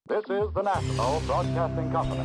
This is the National Broadcasting Company.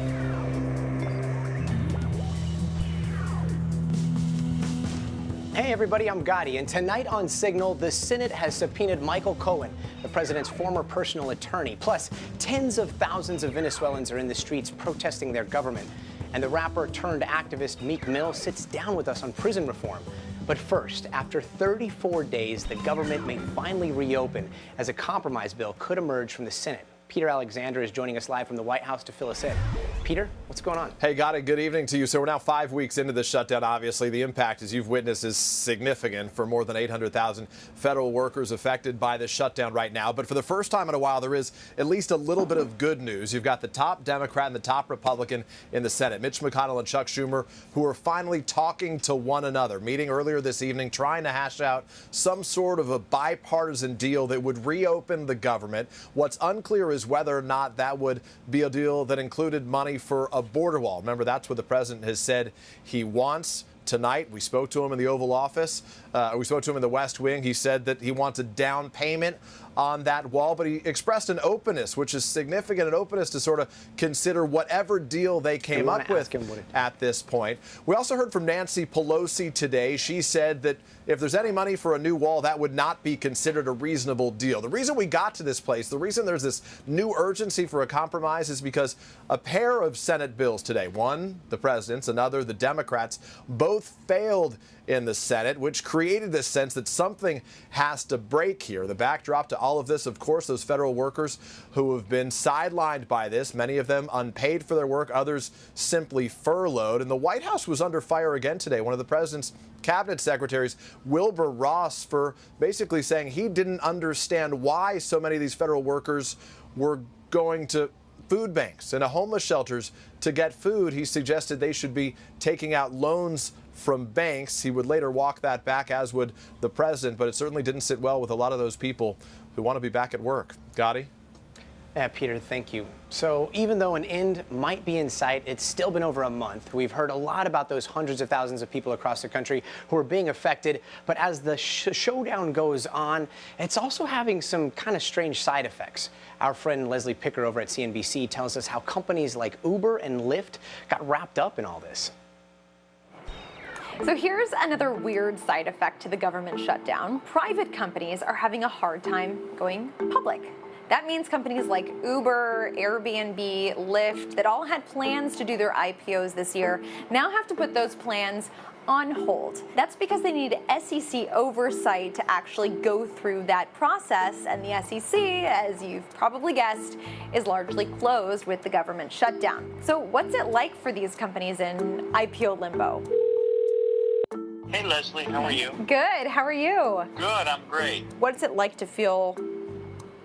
Hey everybody, I'm Gotti, and tonight on Signal, the Senate has subpoenaed Michael Cohen, the president's former personal attorney. Plus, tens of thousands of Venezuelans are in the streets protesting their government. And the rapper turned activist Meek Mill sits down with us on prison reform. But first, after 34 days, the government may finally reopen as a compromise bill could emerge from the Senate. Peter Alexander is joining us live from the White House to fill us in. Peter, what's going on? Hey, Gotti, good evening to you. So we're now 5 weeks into the shutdown. Obviously, the impact, as you've witnessed, is significant for more than 800,000 federal workers affected by the shutdown right now. But for the first time in a while, there is at least a little bit of good news. You've got the top Democrat and the top Republican in the Senate, Mitch McConnell and Chuck Schumer, who are finally talking to one another, meeting earlier this evening, trying to hash out some sort of a bipartisan deal that would reopen the government. What's unclear is whether or not that would be a deal that included money for a border wall. Remember, that's what the president has said he wants. Tonight, we spoke to him in the Oval Office. We spoke to him in the West Wing. He said that he wants a down payment on that wall, but he expressed an openness, which is significant, an openness to sort of consider whatever deal they came up with at this point. We also heard from Nancy Pelosi today. She said that if there's any money for a new wall, that would not be considered a reasonable deal. The reason we got to this place, the reason there's this new urgency for a compromise is because a pair of Senate bills today, one, the president's, another, the Democrats, both failed in the Senate, which created this sense that something has to break here. The backdrop to all of this, of course, those federal workers who have been sidelined by this, many of them unpaid for their work, others simply furloughed. And the White House was under fire again today. One of the president's cabinet secretaries, Wilbur Ross, for basically saying he didn't understand why so many of these federal workers were going to food banks and homeless shelters to get food. He suggested they should be taking out loans from banks. He would later walk that back, as would the president, but it certainly didn't sit well with a lot of those people who want to be back at work. Gotti? Yeah, Peter, thank you. So even though an end might be in sight, it's still been over a month. We've heard a lot about those hundreds of thousands of people across the country who are being affected. But as the showdown goes on, it's also having some kind of strange side effects. Our friend Leslie Picker over at CNBC tells us how companies like Uber and Lyft got wrapped up in all this. So here's another weird side effect to the government shutdown. Private companies are having a hard time going public. That means companies like Uber, Airbnb, Lyft, that all had plans to do their IPOs this year, now have to put those plans on hold. That's because they need SEC oversight to actually go through that process, and the SEC, as you've probably guessed, is largely closed with the government shutdown. So what's it like for these companies in IPO limbo? Hey, Leslie, how are you? Good. How are you? Good, I'm great. What's it like to feel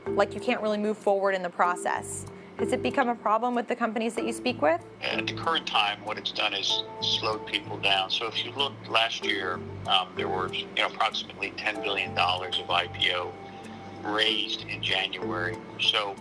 like you can't really move forward in the process? Has it become a problem with the companies that you speak with? At the current time, what it's done is slowed people down. So if you look last year, there were approximately $10 billion of IPO raised in January. So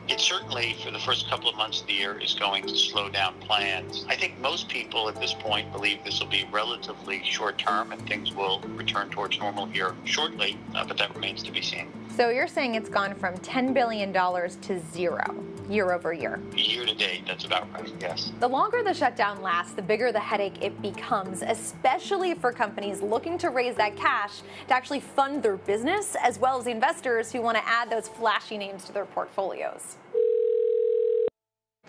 it certainly, for the first couple of months of the year, is going to slow down plans. I think most people at this point believe this will be relatively short term and things will return towards normal here shortly, but that remains to be seen. So you're saying it's gone from $10 billion to zero year over year? Year to date, that's about right, yes. The longer the shutdown lasts, the bigger the headache it becomes, especially for companies looking to raise that cash to actually fund their business, as well as the investors who want to add those flashy names to their portfolios.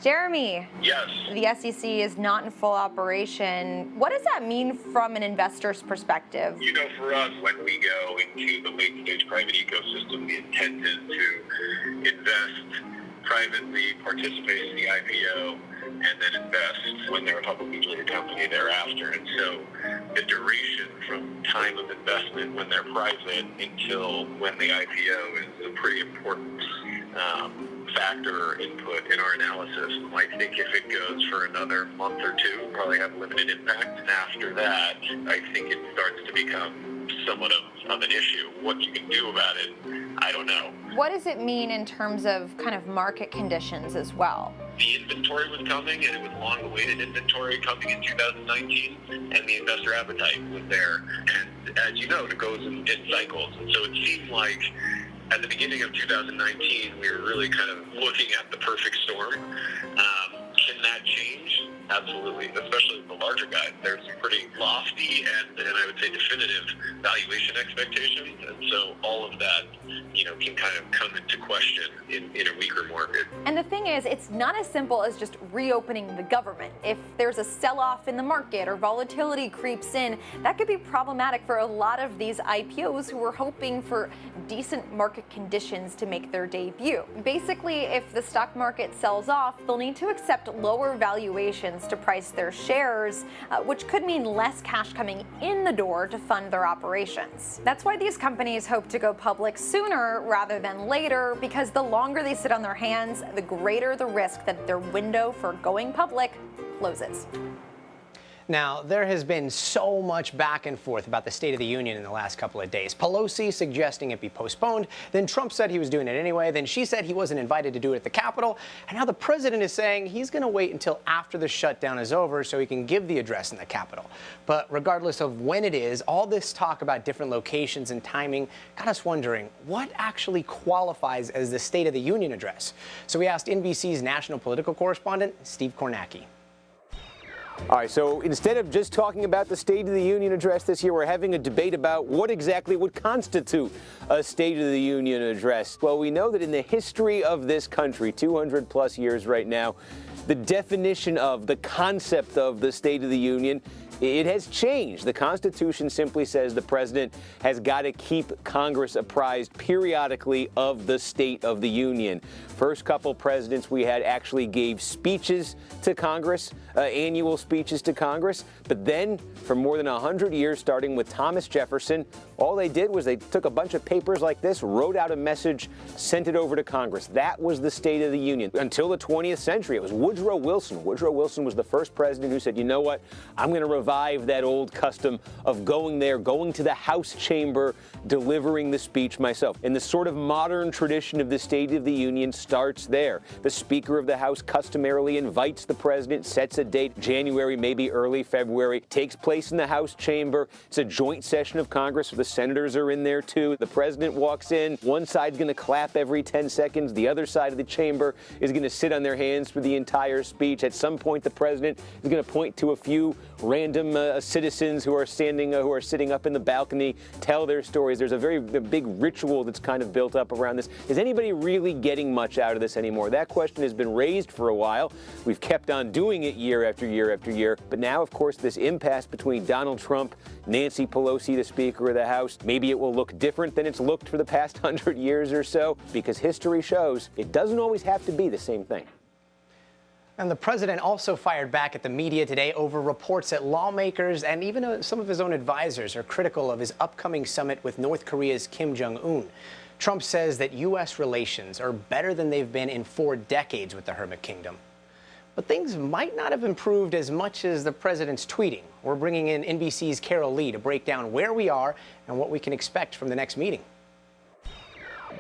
Jeremy. Yes. The SEC is not in full operation. What does that mean from an investor's perspective? For us, when we go into the late-stage private ecosystem, the intent is to invest privately, participate in the IPO, and then invest when they're a publicly traded company thereafter. And so the duration from time of investment when they're private until when the IPO is a pretty important factor or input in our analysis. I think if it goes for another month or two, we'll probably have limited impact. And after that, I think it starts to become somewhat of an issue. What you can do about it, I don't know. What does it mean in terms of kind of market conditions as well? The inventory was coming, and it was long-awaited inventory coming in 2019, and the investor appetite was there. And as you know, it goes in cycles. And so it seemed like At the beginning of 2019, we were really kind of looking at the perfect storm. Can that change? Absolutely, especially the larger guys. There's some pretty lofty and I would say definitive valuation expectations, and so all of that, can kind of come into question in a weaker market. And the thing is, it's not as simple as just reopening the government. If there's a sell-off in the market or volatility creeps in, that could be problematic for a lot of these IPOs who were hoping for decent market conditions to make their debut. Basically, if the stock market sells off, they'll need to accept lower valuations to price their shares, which could mean less cash coming in the door to fund their operations. That's why these companies hope to go public sooner rather than later, because the longer they sit on their hands, the greater the risk that their window for going public closes. Now, there has been so much back and forth about the State of the Union in the last couple of days. Pelosi suggesting it be postponed, then Trump said he was doing it anyway, then she said he wasn't invited to do it at the Capitol, and now the president is saying he's going to wait until after the shutdown is over so he can give the address in the Capitol. But regardless of when it is, all this talk about different locations and timing got us wondering what actually qualifies as the State of the Union address. So we asked NBC's national political correspondent, Steve Kornacki. All right, so instead of just talking about the State of the Union address this year, we're having a debate about what exactly would constitute a State of the Union address. Well, we know that in the history of this country, 200 plus years right now, the definition of, the concept of the State of the Union, it has changed. The Constitution simply says the president has got to keep Congress apprised periodically of the State of the Union. First couple presidents we had actually gave speeches to Congress, annual speeches to Congress. But then, for more than 100 years, starting with Thomas Jefferson, all they did was they took a bunch of papers like this, wrote out a message, sent it over to Congress. That was the State of the Union. Until the 20th century, it was Woodrow Wilson. Woodrow Wilson was the first president who said, you know what, I'm going to revive that old custom of going there, going to the House chamber, delivering the speech myself. And the sort of modern tradition of the State of the Union starts there. The Speaker of the House customarily invites the president, sets a date, January, maybe early February, takes place in the House chamber. It's a joint session of Congress, so the senators are in there too. The president walks in, one side's going to clap every 10 seconds, the other side of the chamber is going to sit on their hands for the entire speech. At some point, the president is going to point to a few random citizens who are sitting up in the balcony, tell their stories. There's a very big ritual that's kind of built up around this. Is anybody really getting much out of this anymore? That question has been raised for a while. We've kept on doing it year after year after year. But now, of course, this impasse between Donald Trump, Nancy Pelosi, the Speaker of the House, maybe it will look different than it's looked for the past 100 years or so, because history shows it doesn't always have to be the same thing. And the president also fired back at the media today over reports that lawmakers and even some of his own advisors are critical of his upcoming summit with North Korea's Kim Jong-un. Trump says that U.S. relations are better than they've been in 4 decades with the Hermit Kingdom. But things might not have improved as much as the president's tweeting. We're bringing in NBC's Carol Lee to break down where we are and what we can expect from the next meeting.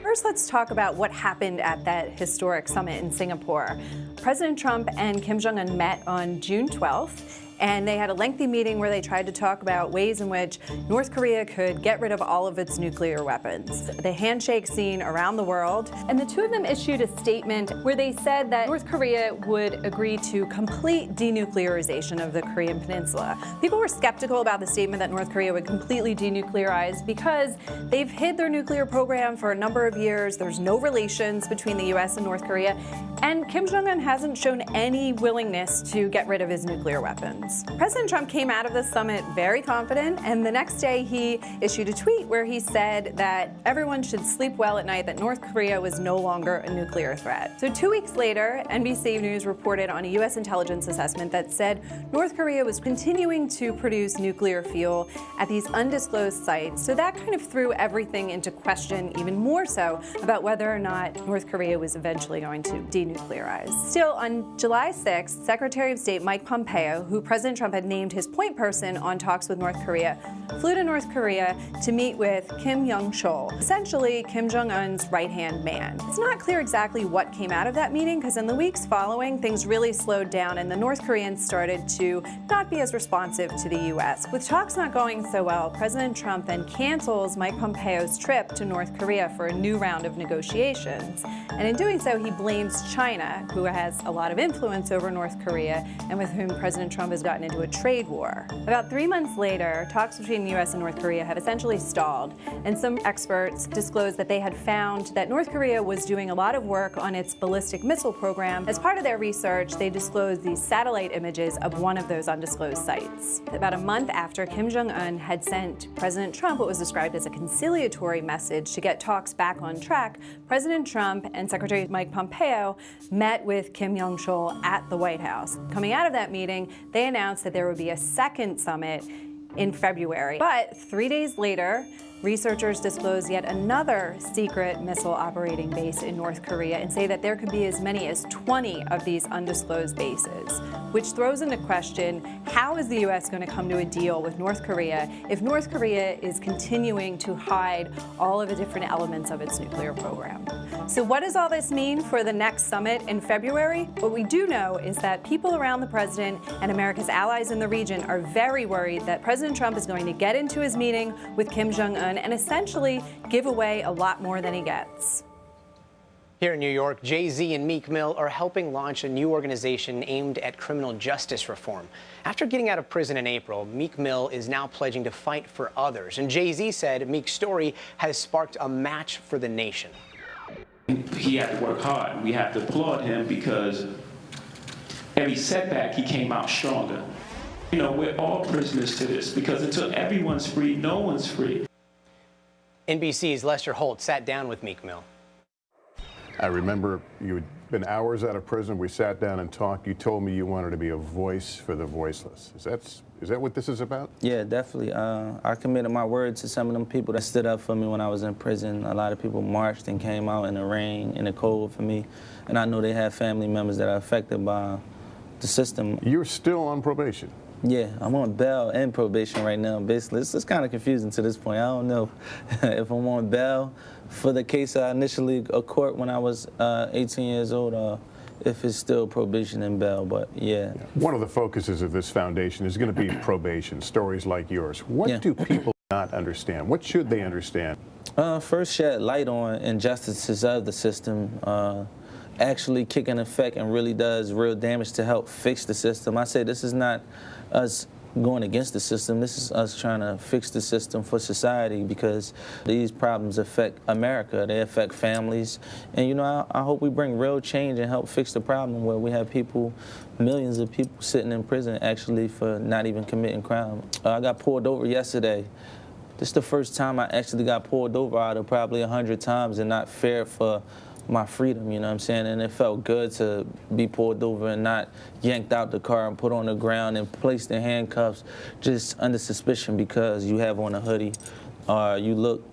First, let's talk about what happened at that historic summit in Singapore. President Trump and Kim Jong-un met on June 12th. And they had a lengthy meeting where they tried to talk about ways in which North Korea could get rid of all of its nuclear weapons. The handshake scene around the world. And the two of them issued a statement where they said that North Korea would agree to complete denuclearization of the Korean Peninsula. People were skeptical about the statement that North Korea would completely denuclearize because they've hid their nuclear program for a number of years. There's no relations between the U.S. and North Korea. And Kim Jong-un hasn't shown any willingness to get rid of his nuclear weapons. President Trump came out of the summit very confident, and the next day he issued a tweet where he said that everyone should sleep well at night, that North Korea was no longer a nuclear threat. So 2 weeks later, NBC News reported on a U.S. intelligence assessment that said North Korea was continuing to produce nuclear fuel at these undisclosed sites. So that kind of threw everything into question, even more so about whether or not North Korea was eventually going to denuclearize. Still, on July 6th, Secretary of State Mike Pompeo, who President Trump had named his point person on talks with North Korea, flew to North Korea to meet with Kim Jong-chol, essentially Kim Jong-un's right-hand man. It's not clear exactly what came out of that meeting, because in the weeks following, things really slowed down and the North Koreans started to not be as responsive to the U.S. With talks not going so well, President Trump then cancels Mike Pompeo's trip to North Korea for a new round of negotiations. And in doing so, he blames China, who has a lot of influence over North Korea and with whom President Trump has gotten into a trade war. About 3 months later, talks between the U.S. and North Korea have essentially stalled, and some experts disclosed that they had found that North Korea was doing a lot of work on its ballistic missile program. As part of their research, they disclosed these satellite images of one of those undisclosed sites. About a month after Kim Jong-un had sent President Trump what was described as a conciliatory message to get talks back on track, President Trump and Secretary Mike Pompeo met with Kim Jong-chol at the White House. Coming out of that meeting, they announced that there would be a second summit in February. But 3 days later, researchers disclose yet another secret missile operating base in North Korea and say that there could be as many as 20 of these undisclosed bases, which throws into question, how is the U.S. going to come to a deal with North Korea if North Korea is continuing to hide all of the different elements of its nuclear program? So what does all this mean for the next summit in February? What we do know is that people around the president and America's allies in the region are very worried that President Trump is going to get into his meeting with Kim Jong-un and essentially give away a lot more than he gets. Here in New York, Jay-Z and Meek Mill are helping launch a new organization aimed at criminal justice reform. After getting out of prison in April, Meek Mill is now pledging to fight for others. And Jay-Z said Meek's story has sparked a match for the nation. He had to work hard. We have to applaud him because every setback, he came out stronger. You know, we're all prisoners to this because until everyone's free, no one's free. NBC's Lester Holt sat down with Meek Mill. I remember you had been hours out of prison. We sat down and talked. You told me you wanted to be a voice for the voiceless. Is that what this is about? Yeah, definitely. I committed my word to some of them people that stood up for me when I was in prison. A lot of people marched and came out in the rain, in the cold for me. And I know they have family members that are affected by the system. You're still on probation. Yeah, I'm on bail and probation right now, basically. It's just kind of confusing to this point. I don't know if I'm on bail for the case I initially court when I was 18 years old, if it's still probation and bail, but yeah. One of the focuses of this foundation is going to be probation, stories like yours. What do people not understand? What should they understand? First, shed light on injustices of the system. Actually kick in effect and really does real damage to help fix the system. I say this is not us going against the system. This is us trying to fix the system for society because these problems affect America. They affect families. And, you know, I hope we bring real change and help fix the problem where we have people, millions of people sitting in prison actually for not even committing crime. I got pulled over yesterday. This is the first time I actually got pulled over out of probably 100 times and not fair for my freedom, you know what I'm saying? And it felt good to be pulled over and not yanked out the car and put on the ground and placed in handcuffs just under suspicion because you have on a hoodie or you look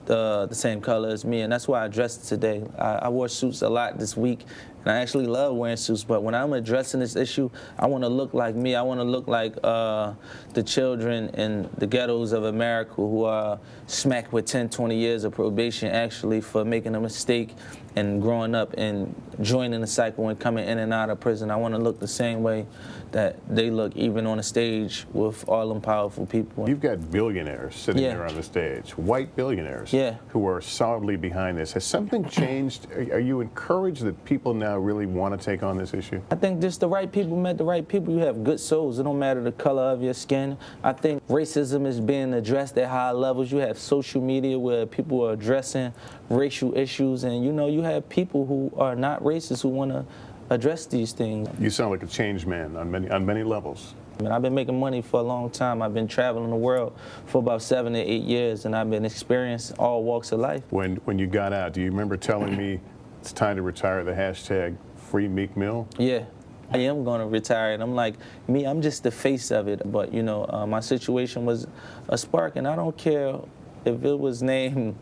the same color as me. And that's why I dressed today. I wore suits a lot this week. And I actually love wearing suits, but when I'm addressing this issue, I want to look like me. I want to look like the children in the ghettos of America who are smacked with 10, 20 years of probation actually for making a mistake and growing up and joining the cycle and coming in and out of prison. I want to look the same way that they look even on a stage with all them powerful people. You've got billionaires sitting there on the stage, white billionaires who are solidly behind this. Has something changed? Are you encouraged that people now really want to take on this issue? I think just the right people met the right people. You have good souls. It don't matter the color of your skin. I think racism is being addressed at high levels. You have social media where people are addressing racial issues, and you know you have people who are not racist who want to address these things. You sound like a changed man on many levels. I mean, I've been making money for a long time. I've been traveling the world for about 7 to 8 years, and I've been experiencing all walks of life. When you got out, do you remember telling me it's time to retire, the hashtag Free Meek Mill? Yeah. I am going to retire, and I'm like, me, I'm just the face of it. But, you know, my situation was a spark, and I don't care if it was named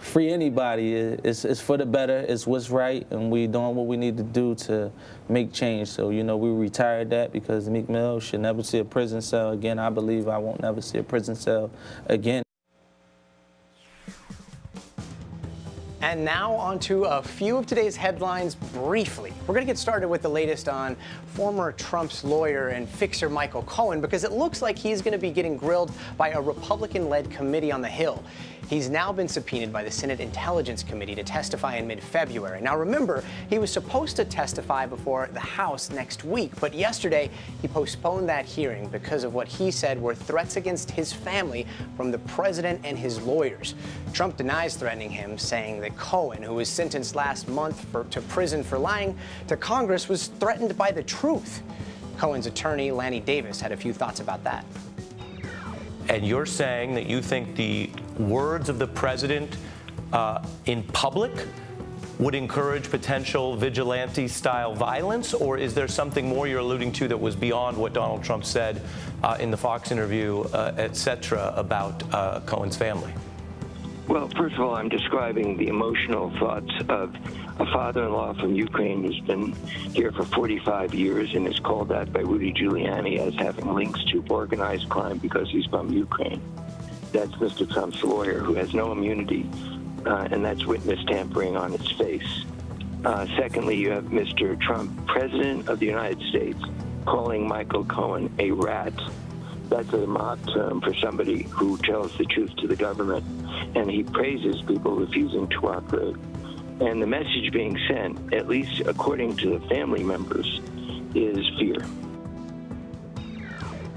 free anybody. It's for the better. It's what's right, and we doing what we need to do to make change. So, you know, we retired that because Meek Mill should never see a prison cell again. I believe I won't never see a prison cell again. And now on to a few of today's headlines briefly. We're going to get started with the latest on former Trump's lawyer and fixer Michael Cohen, because it looks like he's going to be getting grilled by a Republican-led committee on the Hill. He's now been subpoenaed by the Senate Intelligence Committee to testify in mid-February. Now remember, he was supposed to testify before the House next week, but yesterday he postponed that hearing because of what he said were threats against his family from the president and his lawyers. Trump denies threatening him, saying that Cohen, who was sentenced last month to prison for lying to Congress, was threatened by the truth. Cohen's attorney, Lanny Davis, had a few thoughts about that. And you're saying that you think the words of the president in public would encourage potential vigilante-style violence, or is there something more you're alluding to that was beyond what Donald Trump said in the Fox interview, et cetera, about Cohen's family? Well, first of all, I'm describing the emotional thoughts of a father-in-law from Ukraine who's been here for 45 years and is called out by Rudy Giuliani as having links to organized crime because he's from Ukraine. That's Mr. Trump's lawyer, who has no immunity, and that's witness tampering on its face. Secondly, you have Mr. Trump, President of the United States, calling Michael Cohen a rat. That's a mock term for somebody who tells the truth to the government, and he praises people refusing to cooperate. And the message being sent, at least according to the family members, is fear.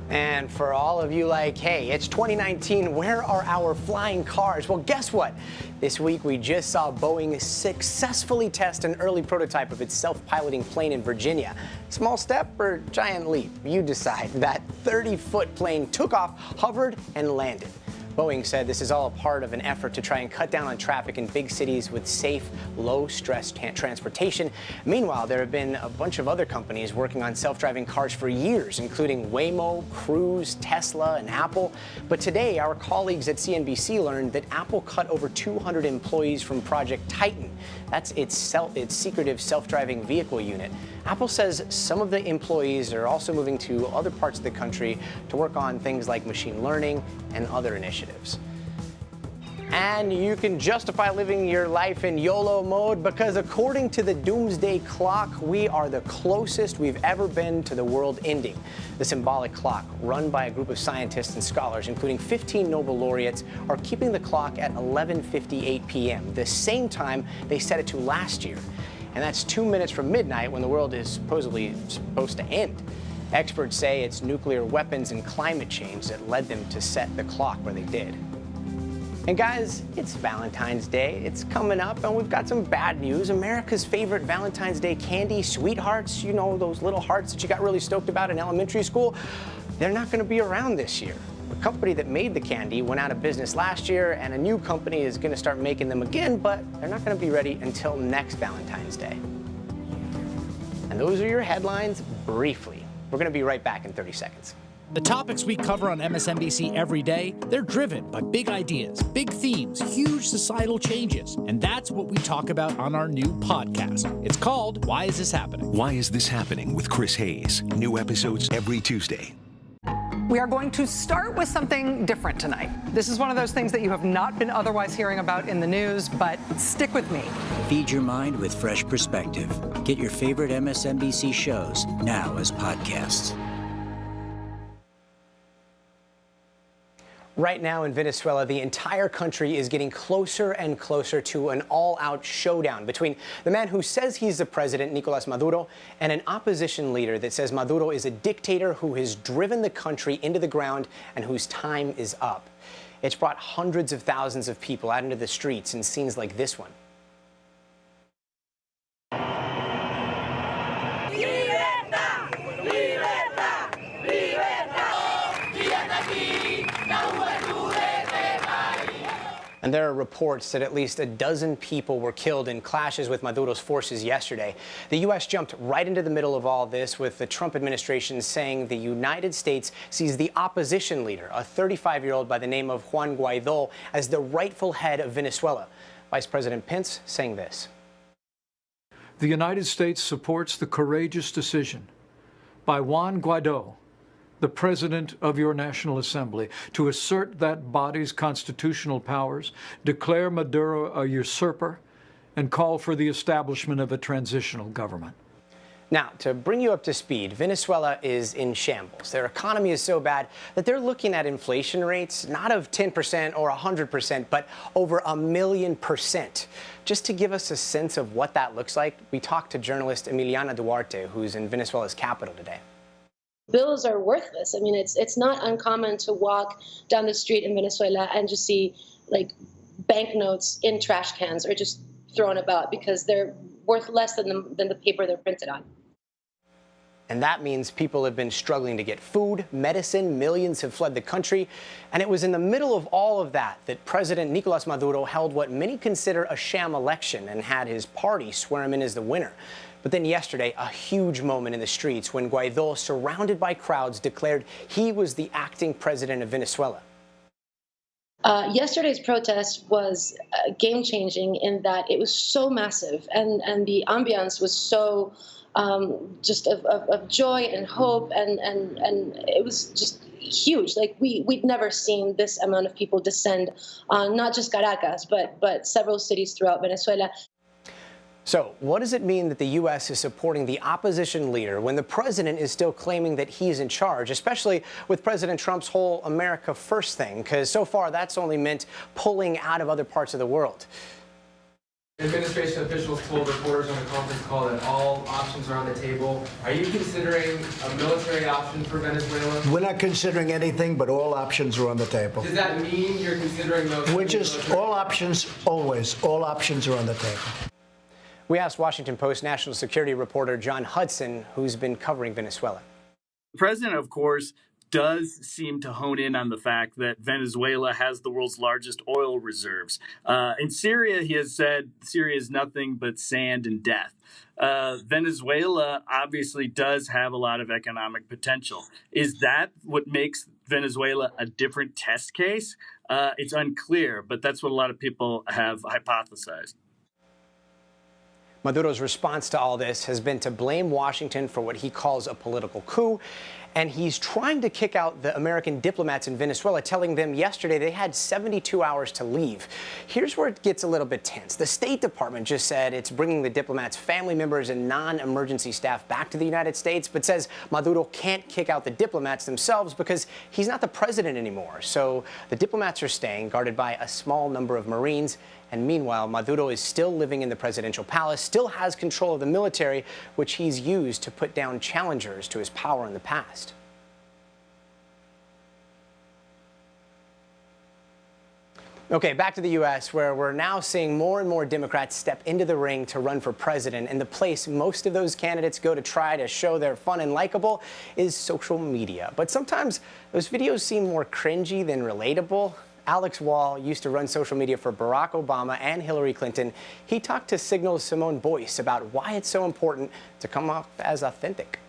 And for all of you like, hey, it's 2019, where are our flying cars? Well, guess what? This week we just saw Boeing successfully test an early prototype of its self-piloting plane in Virginia. Small step or giant leap? You decide. That 30-foot plane took off, hovered, and landed. Boeing said this is all a part of an effort to try and cut down on traffic in big cities with safe, low-stress transportation. Meanwhile, there have been a bunch of other companies working on self-driving cars for years, including Waymo, Cruise, Tesla, and Apple. But today, our colleagues at CNBC learned that Apple cut over 200 employees from Project Titan. That's its secretive self-driving vehicle unit. Apple says some of the employees are also moving to other parts of the country to work on things like machine learning and other initiatives. And you can justify living your life in YOLO mode because according to the doomsday clock, we are the closest we've ever been to the world ending. The symbolic clock, run by a group of scientists and scholars, including 15 Nobel laureates, are keeping the clock at 11:58 p.m., the same time they set it to last year. And that's 2 minutes from midnight when the world is supposedly supposed to end. Experts say it's nuclear weapons and climate change that led them to set the clock where they did. And guys, it's Valentine's Day. It's coming up, and we've got some bad news. America's favorite Valentine's Day candy, Sweethearts, you know, those little hearts that you got really stoked about in elementary school, they're not going to be around this year. The company that made the candy went out of business last year, and a new company is going to start making them again, but they're not going to be ready until next Valentine's Day. And those are your headlines briefly. We're going to be right back in 30 seconds. The topics we cover on MSNBC every day, they're driven by big ideas, big themes, huge societal changes. And that's what we talk about on our new podcast. It's called Why Is This Happening? Why Is This Happening with Chris Hayes. New episodes every Tuesday. We are going to start with something different tonight. This is one of those things that you have not been otherwise hearing about in the news, but stick with me. Feed your mind with fresh perspective. Get your favorite MSNBC shows now as podcasts. Right now in Venezuela, the entire country is getting closer and closer to an all-out showdown between the man who says he's the president, Nicolas Maduro, and an opposition leader that says Maduro is a dictator who has driven the country into the ground and whose time is up. It's brought hundreds of thousands of people out into the streets in scenes like this one. And there are reports that at least a dozen people were killed in clashes with Maduro's forces yesterday. The U.S. jumped right into the middle of all this, with the Trump administration saying the United States sees the opposition leader, a 35-year-old by the name of Juan Guaidó, as the rightful head of Venezuela. Vice President Pence saying this. The United States supports the courageous decision by Juan Guaidó, the President of your National Assembly, to assert that body's constitutional powers, declare Maduro a usurper, and call for the establishment of a transitional government. Now, to bring you up to speed, Venezuela is in shambles. Their economy is so bad that they're looking at inflation rates not of 10% or 100%, but over 1,000,000%. Just to give us a sense of what that looks like, we talked to journalist Emiliana Duarte, who's in Venezuela's capital today. Bills are worthless. I mean, it's not uncommon to walk down the street in Venezuela and just see like banknotes in trash cans or just thrown about because they're worth less than the paper they're printed on. And that means people have been struggling to get food, medicine, millions have fled the country. And it was in the middle of all of that that President Nicolas Maduro held what many consider a sham election and had his party swear him in as the winner. But then yesterday, a huge moment in the streets when Guaidó, surrounded by crowds, declared he was the acting president of Venezuela. Yesterday's protest was game-changing in that it was so massive and the ambiance was so just of joy and hope and it was just huge. Like we'd never seen this amount of people descend on not just Caracas but several cities throughout Venezuela. So what does it mean that the U.S. is supporting the opposition leader when the president is still claiming that he's in charge, especially with President Trump's whole America First thing? Because so far that's only meant pulling out of other parts of the world. Administration officials told reporters on a conference call that all options are on the table. Are you considering a military option for Venezuela? We're not considering anything, but all options are on the table. Does that mean you're considering those? We're just, all options, always, all options are on the table. We asked Washington Post national security reporter John Hudson, who's been covering Venezuela. The president, of course, does seem to hone in on the fact that Venezuela has the world's largest oil reserves. In Syria, he has said Syria is nothing but sand and death. Venezuela obviously does have a lot of economic potential. Is that what makes Venezuela a different test case? It's unclear, but that's what a lot of people have hypothesized. Maduro's response to all this has been to blame Washington for what he calls a political coup, and he's trying to kick out the American diplomats in Venezuela, telling them yesterday they had 72 hours to leave. Here's where it gets a little bit tense. The State Department just said it's bringing the diplomats' family members and non-emergency staff back to the United States, but says Maduro can't kick out the diplomats themselves because he's not the president anymore. So the diplomats are staying, guarded by a small number of Marines. And meanwhile, Maduro is still living in the presidential palace, still has control of the military, which he's used to put down challengers to his power in the past. Okay, back to the U.S., where we're now seeing more and more Democrats step into the ring to run for president. And the place most of those candidates go to try to show they're fun and likable is social media. But sometimes those videos seem more cringy than relatable. Alex Wall used to run social media for Barack Obama and Hillary Clinton. He talked to Signal's Simone Boyce about why it's so important to come off as authentic.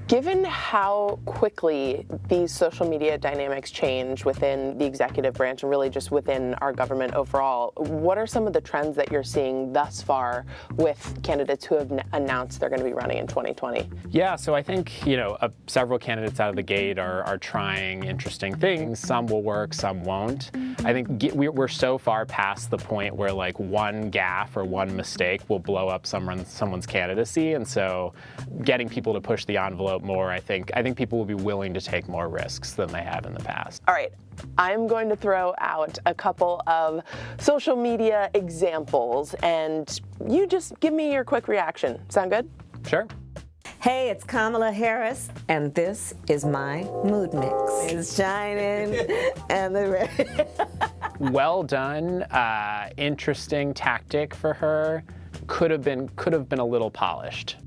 Given how quickly these social media dynamics change within the executive branch and really just within our government overall, what are some of the trends that you're seeing thus far with candidates who have announced they're going to be running in 2020? Yeah, so I think, several candidates out of the gate are trying interesting things. Some will work, some won't. I think we're so far past the point where like one gaffe or one mistake will blow up someone's candidacy, and so getting people to push the envelope more, I think people will be willing to take more risks than they have in the past. All right, I'm going to throw out a couple of social media examples, and you just give me your quick reaction. Sound good? Sure. Hey, it's Kamala Harris, and this is my mood mix. It's shining, and the red. Well done. Interesting tactic for her. Could have been a little polished.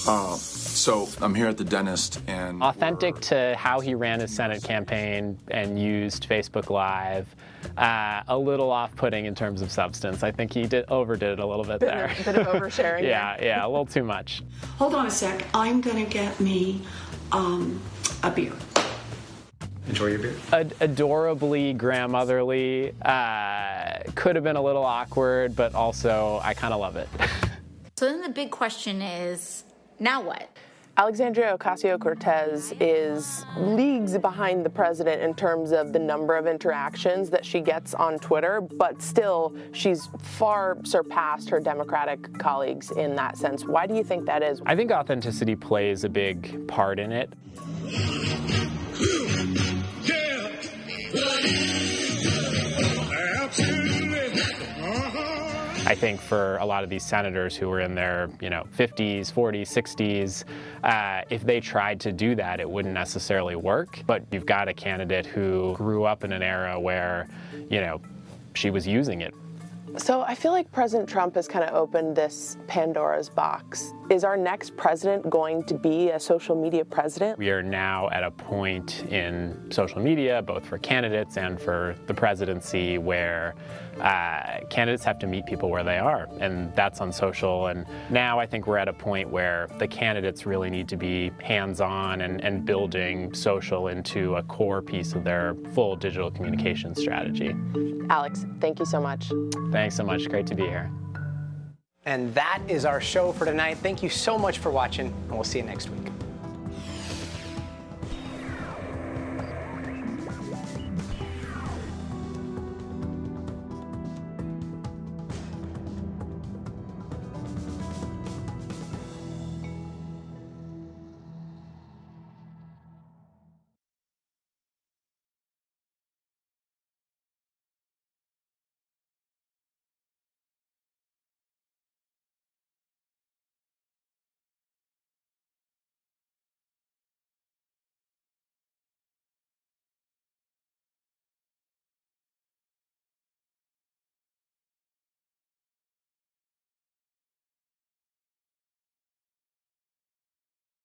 So I'm here at the dentist, and authentic to how he ran his Senate campaign and used Facebook Live. A little off-putting in terms of substance. I think he overdid it a little bit there. A bit of oversharing. Yeah, a little too much. Hold on a sec. I'm gonna get me a beer. Enjoy your beer? Adorably grandmotherly. Could have been a little awkward, but also I kind of love it. So then the big question is, now what? Alexandria Ocasio-Cortez is leagues behind the president in terms of the number of interactions that she gets on Twitter, but still, she's far surpassed her Democratic colleagues in that sense. Why do you think that is? I think authenticity plays a big part in it. I think for a lot of these senators who were in their 50s, 40s, 60s, if they tried to do that, it wouldn't necessarily work. But you've got a candidate who grew up in an era where, she was using it. So I feel like President Trump has kind of opened this Pandora's box. Is our next president going to be a social media president? We are now at a point in social media, both for candidates and for the presidency, where candidates have to meet people where they are, and that's on social. And now I think we're at a point where the candidates really need to be hands-on and building social into a core piece of their full digital communication strategy. Alex, thank you so much. Thanks so much. Great to be here. And that is our show for tonight. Thank you so much for watching, and we'll see you next week.